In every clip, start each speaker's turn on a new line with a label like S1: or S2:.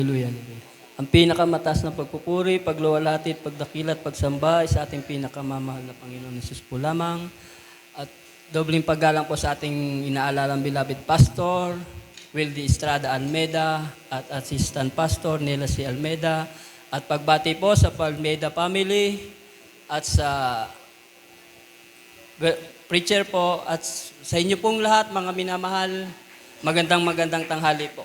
S1: Hallelujah. Ang pinakamataas na pagpupuri, pagluwalhati, pagdakila at pagsamba ay sa ating pinakamamahal na Panginoon Jesus po lamang. At dobling paggalang po sa ating inaalalang beloved pastor, Wildy Estrada Almeda, at assistant pastor Nela C. Almeda, at pagbati po sa Almeda family at sa preacher po at sa inyo pong lahat mga minamahal, magandang tanghali po.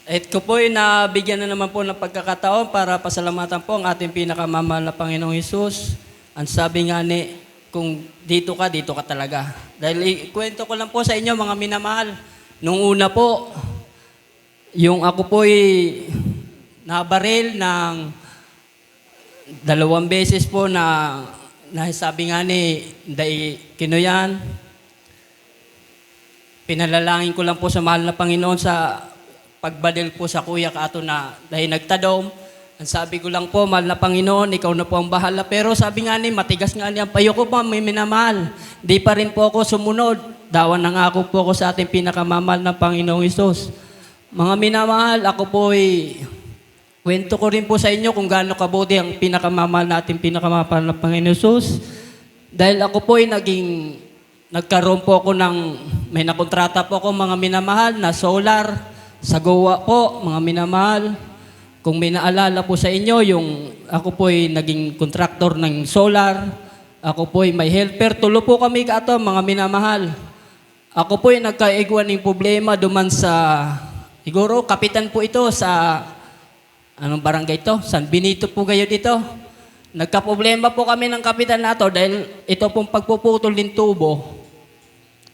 S1: At ko po ay nabigyan na naman po ng pagkakataon para pasalamatan po ang ating pinakamamahal na Panginoong Hesus. Ang sabi nga ni, kung dito ka talaga. Dahil ikwento ko lang po sa inyo mga minamahal. Nung una po, yung ako po ay nabaril ng 2 beses po na sabi nga ni Kinoyan. Pinalalangin ko lang po sa mahal na Panginoon sa pagbadil po sa kuya ka ato na dahil nagtadom. Ang sabi ko lang po, mahal na Panginoon, ikaw na po ang bahala. Pero sabi nga ni, matigas nga ni ang payo ko pa, may minamahal. Di pa rin po ako sumunod. Dawan na nga ako po ako sa ating pinakamamahal na Panginoong Hesus. Mga minamahal, ako po ay kwento ko rin po sa inyo kung gaano kabuti ang pinakamamahal natin, pinakamamahal na Panginoong Hesus. Dahil ako po ay nagkaroon po ako may nakontrata po ako mga minamahal na solar. Sa Goa po, mga minamahal, kung may naalala po sa inyo, ako po ay naging kontraktor ng solar, ako po ay may helper, tulo po kami kato, mga minamahal. Ako po ay nagkaigwan ng problema duman sa, siguro, kapitan po ito sa, anong barangay ito? San Benito po kayo dito. Nagka-problema po kami ng kapitan nato dahil ito pong pagpuputol ng tubo.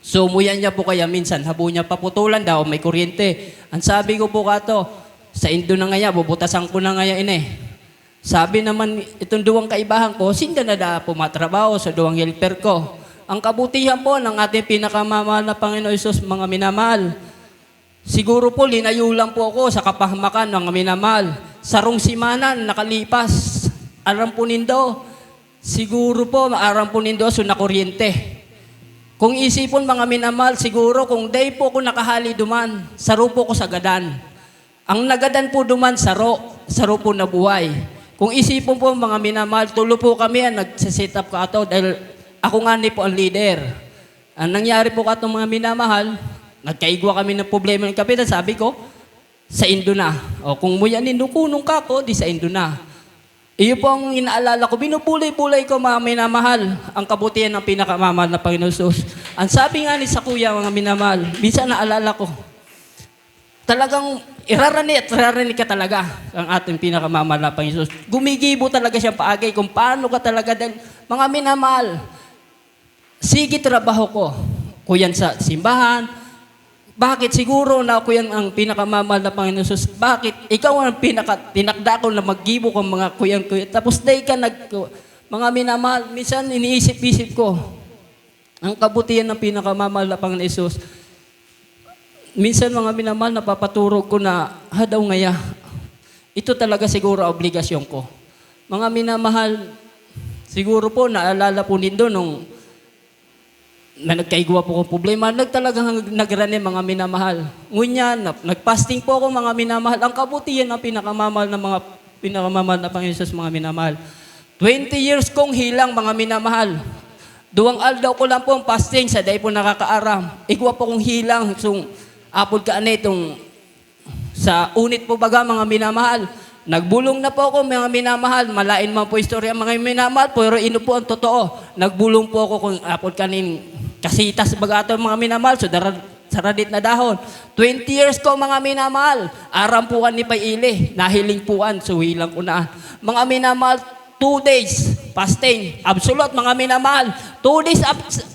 S1: Sumuyan niya po kaya minsan, habo niya paputulan daw, may kuryente. Ang sabi ko po kato, sa Indo na ngaya, bubutasan ko na ngaya Sabi naman, itong duwang kaibahan ko, sinda na da pumatrabaho sa duwang helper ko. Ang kabutihan po ng ating pinakamamahal na Panginoon Hesus, mga minamahal. Siguro po, linayo lang po ako sa kapahamakan ng minamahal. Sarong simana, nakalipas, aram po nindo. Siguro po, aram po nindo, so na kuryente. Kung isipon mga minamahal, siguro kung day po ko nakahali duman, saro po ko sa gadan. Ang nagadan po duman, saro po na buhay. Kung isipon po mga minamahal, tulo po kami ang nagsiset up ka ato dahil ako nga ni po ang leader. Ang nangyari po ka mga minamahal, nagkaigwa kami ng problema ng kapitan, sabi ko, sa Indo na. O kung mo yan inukunong ka ko, di sa Indo na. Iyo po ang inaalala ko, binupulay-pulay ko mga minamahal, ang kabutihan ng pinakamamahal na Panginoon Hesus. Ang sabi nga ni sa kuya, mga minamahal, minsan naalala ko, talagang irarani ka talaga ang ating pinakamamahal na Panginoon Hesus. Gumigibo talaga siya paagay kung paano ka talaga dahil mga minamahal, sige trabaho ko, kuyan sa simbahan. Bakit? Siguro na ako yan ang pinakamamahal na Panginoon Hesus. Bakit? Ikaw ang tinakda ko na maggibo kong mga kuyan. Tapos dahil ka mga minamahal, minsan iniisip-isip ko, ang kabutihan ng pinakamamahal na Panginoon Hesus. Minsan mga minamahal, napapaturog ko na, hadaw ngaya, ito talaga siguro obligasyon ko. Mga minamahal, siguro po, naalala po nindo nung na nagkaigwa po kong problema, talagang nagrani mga minamahal. Ngunyan, nagpasting po ako mga minamahal. Ang kabutihan ng pinakamamahal na Panginoon Hesus, mga minamahal. 20 years kong hilang mga minamahal. Duwang aldaw ko lang po ang fasting sa day po nakakaaram. Igwa po kong hilang. So, apod ka itong sa unit po baga mga minamahal. Nagbulong na po ako mga minamahal. Malain man po istorya mga minamahal. Pero ino po ang totoo. Nagbulong po ako kung apod kanin kasitas baga ito mga minamahal. So saradit na dahon. 20 years ko mga minamahal. Aram puan ni Paili. Nahiling puan. So hilang ko na. Mga minamahal, 2 days fasting. Absolute mga minamahal. 2 days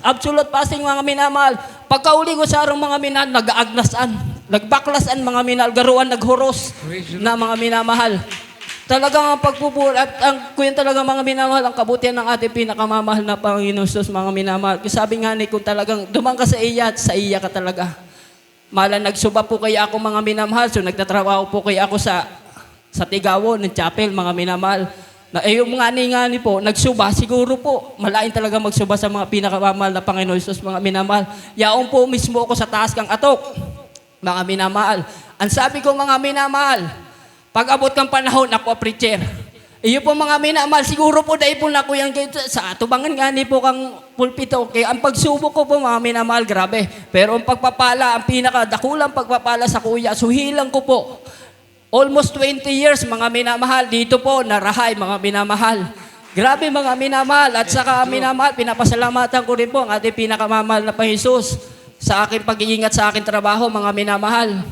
S1: absolute fasting mga minamahal. Pagkauli ko sa arong mga minamahal, nag-aagnasan. Nagbaklasan mga minamahal. Garuan, naghoros na mga minamahal. Talagang ang pagpupul at ang kuyan talagang mga minamahal, ang kabutihan ng ating pinakamamahal na Panginoon Hesus, mga minamahal. Sabi nga ni, kung talagang dumang ka sa iya ka talaga. Mala nagsuba po kaya ako mga minamahal, so nagtatrabaho po kaya ako sa Tigawon ng chapel, mga minamahal. Na yung ngani po, nagsuba, siguro po, malain talaga magsuba sa mga pinakamamahal na Panginoon Hesus, mga minamahal. Yaon po mismo ako sa taas kang atok, mga minamahal. Ang sabi ko mga minamahal, Pag abot kang panahon, ako preacher. Iyo po mga minamahal, siguro po dahil po na ko yan sa tubangan nga ni po kang pulpito. Kaya ang pagsubok ko po mga minamahal, grabe. Pero ang pagpapala, ang pinakadakulang pagpapala sa kuya, suhilang ko po. Almost 20 years mga minamahal, dito po narahay mga minamahal. Grabe mga minamahal, at saka minamahal, pinapasalamatan ko rin po ang ating pinakamamahal na Panginoon sa aking pag-iingat sa aking trabaho mga minamahal.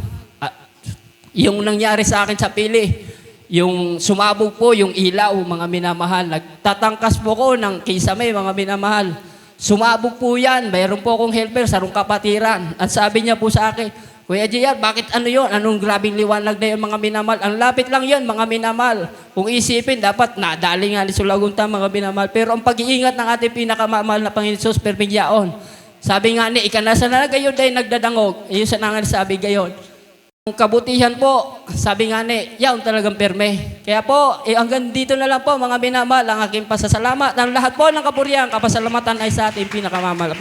S1: Yung nangyari sa akin sa pili, yung sumabog po yung ilaw, mga minamahal. Nagtatangkas po ko ng kisame, mga minamahal. Sumabog po yan. Mayroon po akong helper sa rong kapatiran. At sabi niya po sa akin, Kuya JR, bakit ano yun? Anong grabing liwanag na yun, mga minamahal? Ang lapit lang yun, mga minamahal. Kung isipin, dapat nadali nga ni Sulagunta, mga minamahal. Pero ang pag-iingat ng ating pinakamamahal na Panginoon Jesus, perpigyaon. Sabi nga ni, ikanasa na gayon dahil nagdadangog. Iyon sa nangal sabi gayon. Ang kabutihan po, sabi nga ni, yaon talagang perme. Kaya po, hanggang dito na lang po mga minamahal ang aking pasasalamat. Ang lahat po ng kapurihan, kapasalamatan ay sa ating pinakamamahal.